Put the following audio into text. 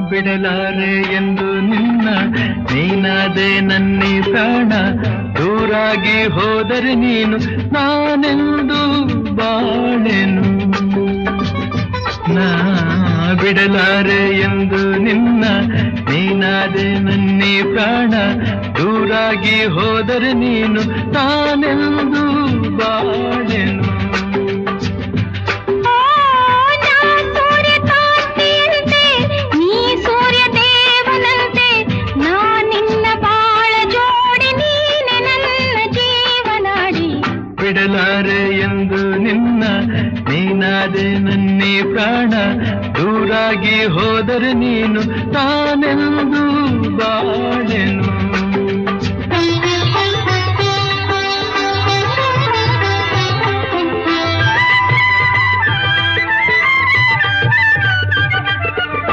ಬಿಡಲಾರೆ ಎಂದು ನಿನ್ನ ನೀನಾದೆ ನನ್ನಿ ಪ್ರಾಣ ದೂರಾಗಿ ಹೋದರೆ ನೀನು ನಾನೆಂದು ಬಾಳೆನು ನಾ ಬಿಡಲಾರೆ ಎಂದು ನಿನ್ನ ನೀನಾದೆ ನನ್ನಿ ಪ್ರಾಣ ದೂರಾಗಿ ಹೋದರೆ ನೀನು ನಾನೆಂದು ಬಾಳೆನು ಬಿಡಲಾರೆ ಎಂದು ನಿನ್ನ ನೀನಾದೆ ನನ್ನಿ ಪ್ರಾಣ ದೂರಾಗಿ ಹೋದರೆ ನೀನು ನಾನೆಂದು ಬಾಳೆನು